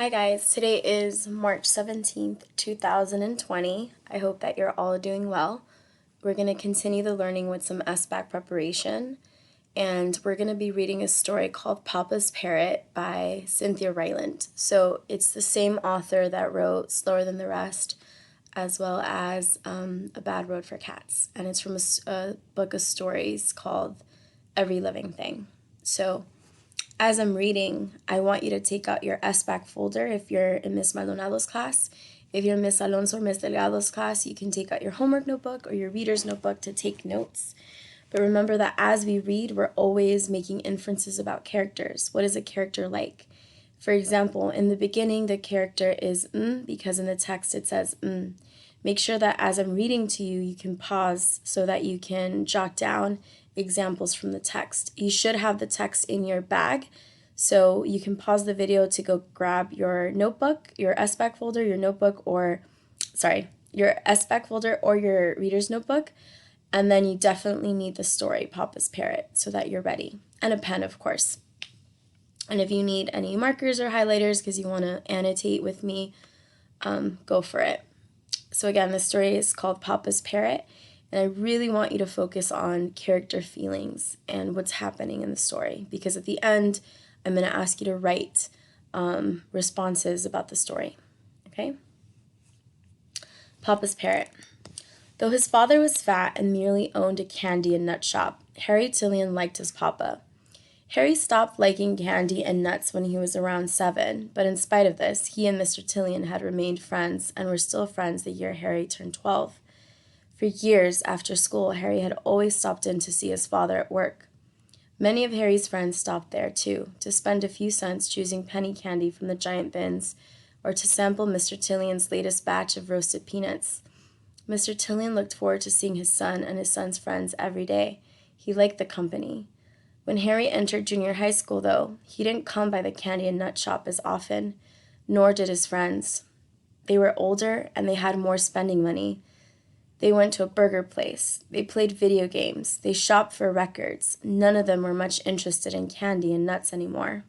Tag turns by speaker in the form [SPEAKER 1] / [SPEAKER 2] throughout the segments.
[SPEAKER 1] Hi guys, today is March 17th, 2020. I hope that you're all doing well. We're going to continue the learning with some SBAC preparation, and we're going to be reading a story called Papa's Parrot by Cynthia Ryland. So it's the same author that wrote Slower Than the Rest, as well as A Bad Road for Cats, and it's from a book of stories called Every Living Thing. So as I'm reading, I want you to take out your SBAC folder if you're in Miss Maldonado's class. If you're in Miss Alonso or Miss Delgado's class, you can take out your homework notebook or your reader's notebook to take notes. But remember that as we read, we're always making inferences about characters. What is a character like? For example, in the beginning, the character is because in the text it says Make sure that as I'm reading to you, you can pause so that you can jot down examples from the text. You should have the text in your bag, so you can pause the video to go grab your notebook, your SBAC folder, your notebook, or your SBAC folder or your reader's notebook, and then you definitely need the story, Papa's Parrot, so that you're ready, and a pen, of course. And if you need any markers or highlighters because you want to annotate with me, go for it. So again, the story is called Papa's Parrot, and I really want you to focus on character feelings and what's happening in the story, because at the end, I'm going to ask you to write responses about the story. Okay? Papa's Parrot. Though his father was fat and merely owned a candy and nut shop, Harry Tillian liked his papa. Harry stopped liking candy and nuts when he was around 7, but in spite of this, he and Mr. Tillian had remained friends and were still friends the year Harry turned 12. For years after school, Harry had always stopped in to see his father at work. Many of Harry's friends stopped there, too, to spend a few cents choosing penny candy from the giant bins or to sample Mr. Tillian's latest batch of roasted peanuts. Mr. Tillian looked forward to seeing his son and his son's friends every day. He liked the company. When Harry entered junior high school, though, he didn't come by the candy and nut shop as often, nor did his friends. They were older and they had more spending money. They went to a burger place. They played video games. They shopped for records. None of them were much interested in candy and nuts anymore.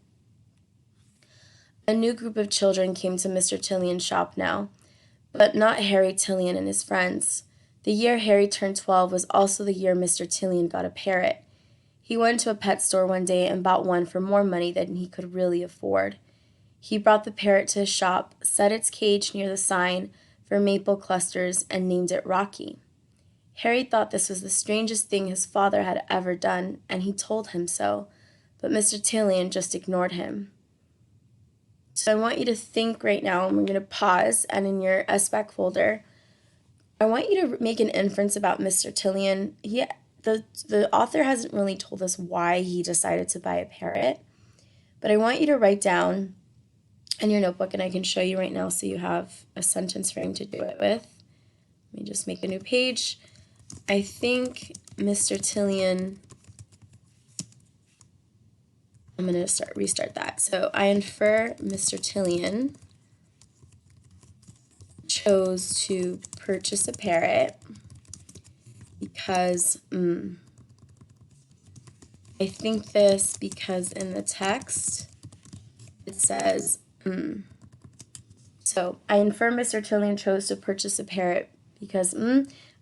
[SPEAKER 1] A new group of children came to Mr. Tillian's shop now, but not Harry Tillian and his friends. The year Harry turned 12 was also the year Mr. Tillian got a parrot. He went to a pet store one day and bought one for more money than he could really afford. He brought the parrot to his shop, set its cage near the sign for maple clusters, and named it Rocky. Harry thought this was the strangest thing his father had ever done, and he told him so, but Mr. Tillian just ignored him. So I want you to think right now, and we're going to pause, and in your SBAC folder, I want you to make an inference about Mr. Tillian. The author hasn't really told us why he decided to buy a parrot, but I want you to write down in your notebook, and I can show you right now so you have a sentence frame to do it with. Let me just make a new page. I think Mr. Tillian, I'm going to restart that. So I infer Mr. Tillian chose to purchase a parrot because, I think this because in the text it says, So I infer Mr. Tillian chose to purchase a parrot because,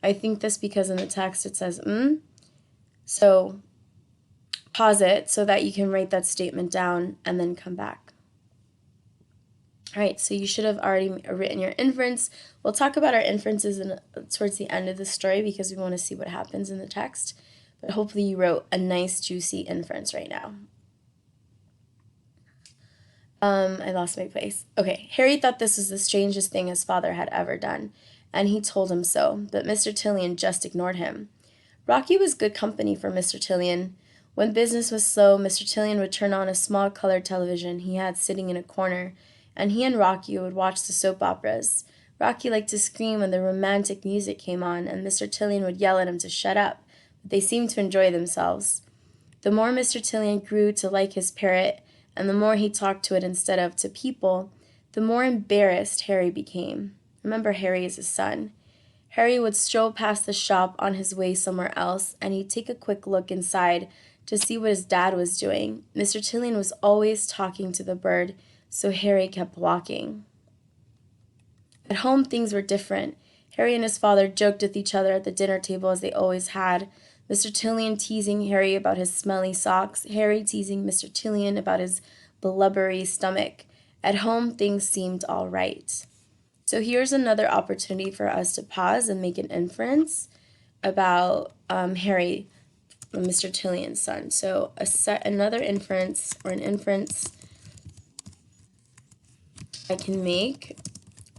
[SPEAKER 1] I think this because in the text it says, So pause it so that you can write that statement down and then come back. All right, so you should have already written your inference. We'll talk about our inferences towards the end of the story because we want to see what happens in the text. But hopefully you wrote a nice, juicy inference right now. I lost my place. Okay, Harry thought this was the strangest thing his father had ever done, and he told him so, but Mr. Tillian just ignored him. Rocky was good company for Mr. Tillian. When business was slow, Mr. Tillian would turn on a small colored television he had sitting in a corner, and he and Rocky would watch the soap operas. Rocky liked to scream when the romantic music came on, and Mr. Tillian would yell at him to shut up, but they seemed to enjoy themselves. The more Mr. Tillian grew to like his parrot, and the more he talked to it instead of to people, the more embarrassed Harry became. Remember, Harry is his son. Harry would stroll past the shop on his way somewhere else, and he'd take a quick look inside to see what his dad was doing. Mr. Tillian was always talking to the bird, So Harry kept walking. At home, things were different. Harry and his father joked with each other at the dinner table as they always had. Mr. Tillian teasing Harry about his smelly socks, Harry teasing Mr. Tillian about his blubbery stomach. At home, things seemed all right. So here's another opportunity for us to pause and make an inference about Harry, Mr. Tillian's son. So another inference, or an inference I can make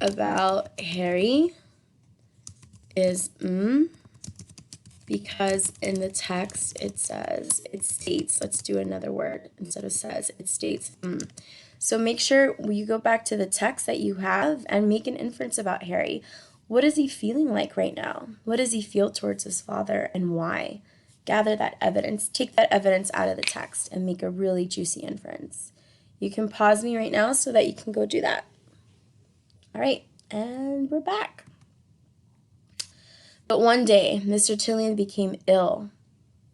[SPEAKER 1] about Harry is because in the text it states, let's do another word instead of says, it states So make sure you go back to the text that you have and make an inference about Harry. What is he feeling like right now? What does he feel towards his father, and why? Gather that evidence, take that evidence out of the text and make a really juicy inference. You can pause me right now so that you can go do that. All right, and we're back. But one day, Mr. Tillian became ill.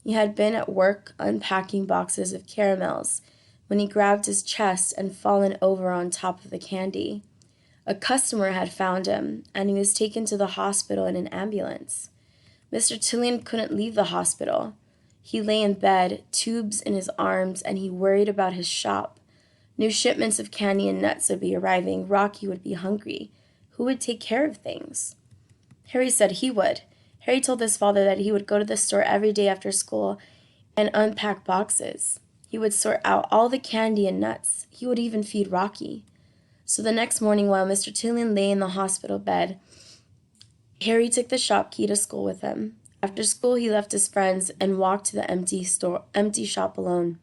[SPEAKER 1] He had been at work unpacking boxes of caramels when he grabbed his chest and fallen over on top of the candy. A customer had found him, and he was taken to the hospital in an ambulance. Mr. Tillian couldn't leave the hospital. He lay in bed, tubes in his arms, and he worried about his shop. New shipments of candy and nuts would be arriving. Rocky would be hungry. Who would take care of things? Harry said he would. Harry told his father that he would go to the store every day after school and unpack boxes. He would sort out all the candy and nuts. He would even feed Rocky. So the next morning, while Mr. Tillian lay in the hospital bed, Harry took the shop key to school with him. After school, he left his friends and walked to the empty shop alone.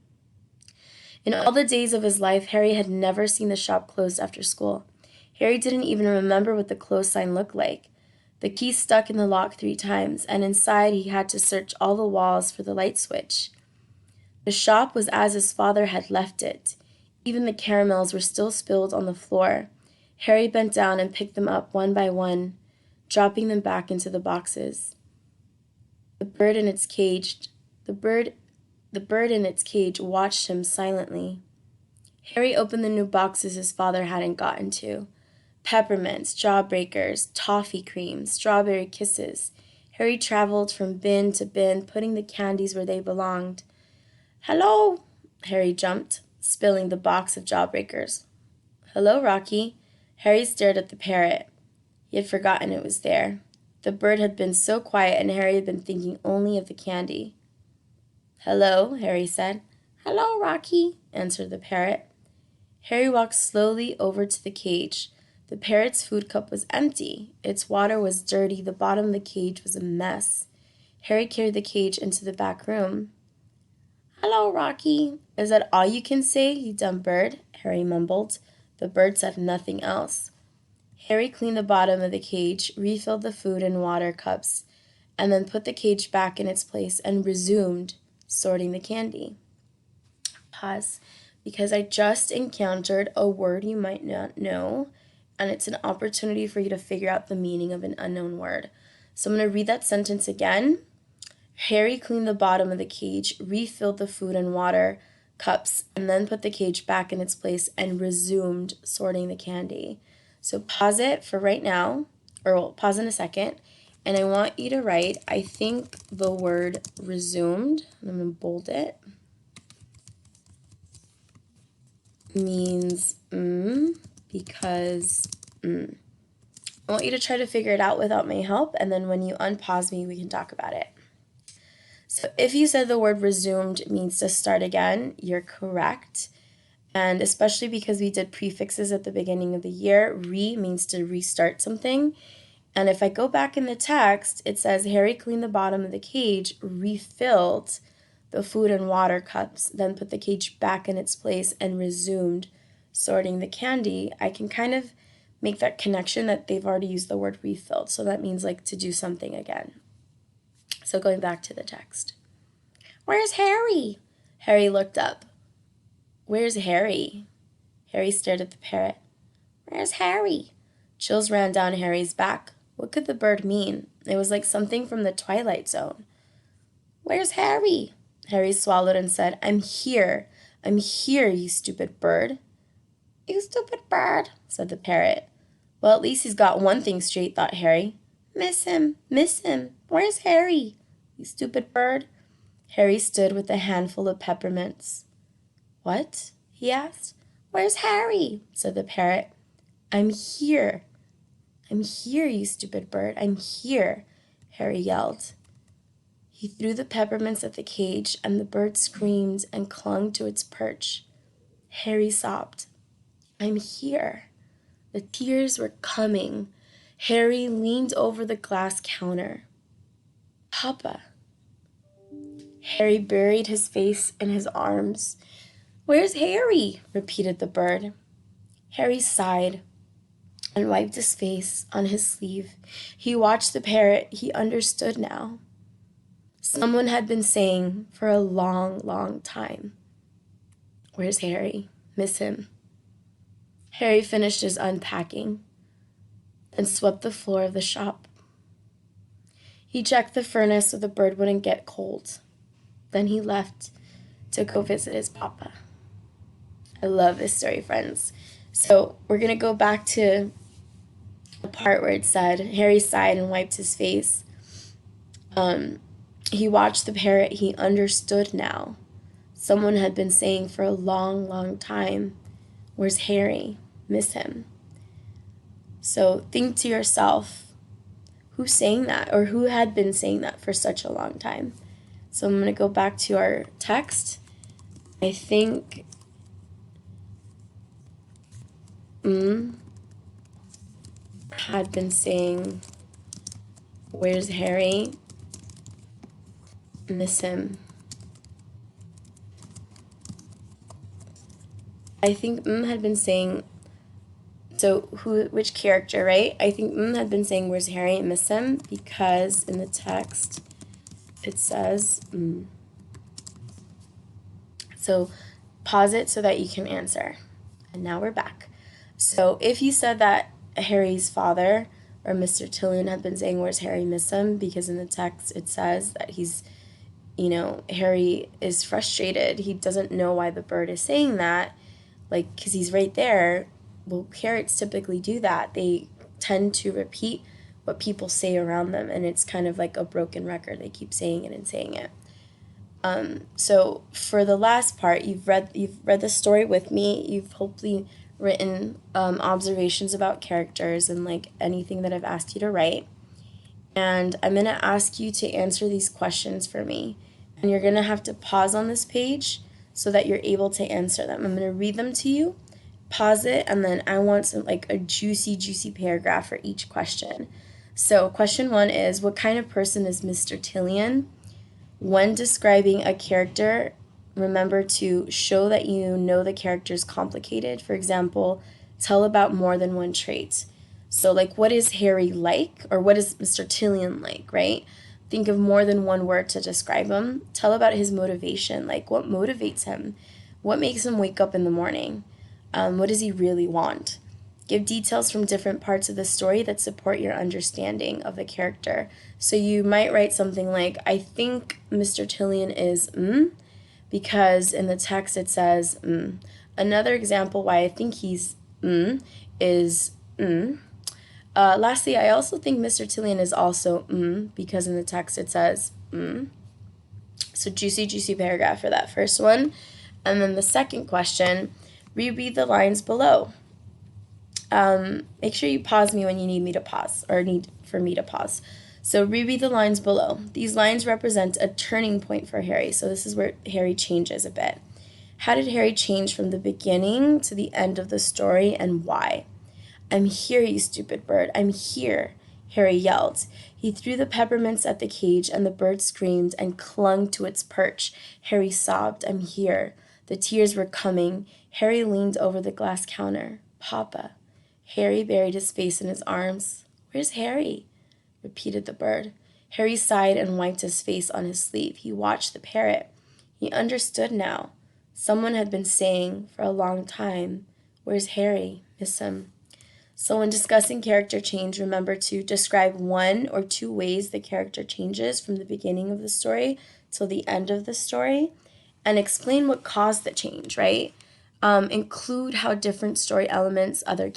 [SPEAKER 1] In all the days of his life, Harry had never seen the shop closed after school. Harry didn't even remember what the close sign looked like. The key stuck in the lock 3 times, and inside he had to search all the walls for the light switch. The shop was as his father had left it. Even the caramels were still spilled on the floor. Harry bent down and picked them up one by one, dropping them back into the boxes. The bird in its cage watched him silently. Harry opened the new boxes his father hadn't gotten to. Peppermints, jawbreakers, toffee cream, strawberry kisses. Harry traveled from bin to bin, putting the candies where they belonged. "Hello!" Harry jumped, spilling the box of jawbreakers. "Hello, Rocky." Harry stared at the parrot. He had forgotten it was there. The bird had been so quiet, and Harry had been thinking only of the candy. "Hello," Harry said. "Hello, Rocky," answered the parrot. Harry walked slowly over to the cage. The parrot's food cup was empty. Its water was dirty. The bottom of the cage was a mess. Harry carried the cage into the back room. "Hello, Rocky." "Is that all you can say, you dumb bird?" Harry mumbled. The bird said nothing else. Harry cleaned the bottom of the cage, refilled the food and water cups, and then put the cage back in its place and resumed sorting the candy. Pause, because I just encountered a word you might not know, and it's an opportunity for you to figure out the meaning of an unknown word. So I'm going to read that sentence again. Harry cleaned the bottom of the cage, refilled the food and water cups, and then put the cage back in its place and resumed sorting the candy. So pause it for right now, or we'll pause in a second, and I want you to write, I think the word resumed, and I'm going to bold it, means because I want you to try to figure it out without my help, and then when you unpause me, we can talk about it. So if you said the word resumed means to start again, you're correct. And especially because we did prefixes at the beginning of the year, means to restart something. And if I go back in the text, it says Harry cleaned the bottom of the cage, refilled the food and water cups, then put the cage back in its place and resumed sorting the candy. I can kind of make that connection that they've already used the word refilled. So that means like to do something again. So going back to the text. "Where's Harry?" Harry looked up. "Where's Harry?" Harry stared at the parrot. "Where's Harry?" Chills ran down Harry's back. What could the bird mean? It was like something from the Twilight Zone. "Where's Harry?" Harry swallowed and said, I'm here, you stupid bird." You stupid bird, said the parrot. Well, at least he's got one thing straight, thought Harry. Miss him, miss him. Where's Harry? You stupid bird. Harry stood with a handful of peppermints. What? He asked. Where's Harry? Said the parrot. I'm here. I'm here, you stupid bird. I'm here, Harry yelled. He threw the peppermints at the cage, and the bird screamed and clung to its perch. Harry sobbed. I'm here. The tears were coming. Harry leaned over the glass counter. Papa. Harry buried his face in his arms. Where's Harry? Repeated the bird. Harry sighed and wiped his face on his sleeve. He watched the parrot. He understood now. Someone had been saying for a long, long time, Where's Harry? Miss him. Harry finished his unpacking and swept the floor of the shop. He checked the furnace so the bird wouldn't get cold. Then he left to go visit his papa. I love this story, friends. So we're going to go back to the part where it said, Harry sighed and wiped his face. He watched the parrot. He understood now. Someone had been saying for a long, long time, Where's Harry? Miss him. So think to yourself, who's saying that, or who had been saying that for such a long time? So I'm going to go back to our text. I think had been saying, Where's Harry? Miss him. I think had been saying, so which character, right? I think had been saying, Where's Harry? Miss him, because in the text it says, So pause it so that you can answer. And now we're back. So if you said that Harry's father or Mr. Tillion had been saying, Where's Harry? Miss him, because in the text it says that he's, Harry is frustrated. He doesn't know why the bird is saying that, because he's right there. Well, parrots typically do that. They tend to repeat what people say around them, and it's kind of like a broken record. They keep saying it and saying it. So for the last part, you've read the story with me. You've hopefully written observations about characters and anything that I've asked you to write. And I'm going to ask you to answer these questions for me. And you're going to have to pause on this page so that you're able to answer them. I'm going to read them to you, pause it, and then I want some a juicy, juicy paragraph for each question. So question 1 is, what kind of person is Mr. Tillion? When describing a character, remember to show that you know the character is complicated. For example, tell about more than one trait. So what is Harry like, or what is Mr. Tillion like, right? Think of more than one word to describe him. Tell about his motivation, what motivates him? What makes him wake up in the morning? What does he really want? Give details from different parts of the story that support your understanding of the character. So you might write something like, I think Mr. Tillion is because in the text it says Another example why I think he's is lastly, I also think Mr. Tillion is also because in the text it says So juicy, juicy paragraph for that first one. And then the second question, reread the lines below. Make sure you pause me when you need me to pause, or need for me to pause. So reread the lines below. These lines represent a turning point for Harry. So this is where Harry changes a bit. How did Harry change from the beginning to the end of the story, and why? I'm here, you stupid bird. I'm here, Harry yelled. He threw the peppermints at the cage, and the bird screamed and clung to its perch. Harry sobbed, I'm here. The tears were coming. Harry leaned over the glass counter. Papa. Harry buried his face in his arms. Where's Harry? Repeated the bird. Harry sighed and wiped his face on his sleeve. He watched the parrot. He understood now. Someone had been saying for a long time, Where's Harry? Miss him. So when discussing character change, remember to describe 1 or 2 ways the character changes from the beginning of the story till the end of the story, and explain what caused the change, right? Include how different story elements, other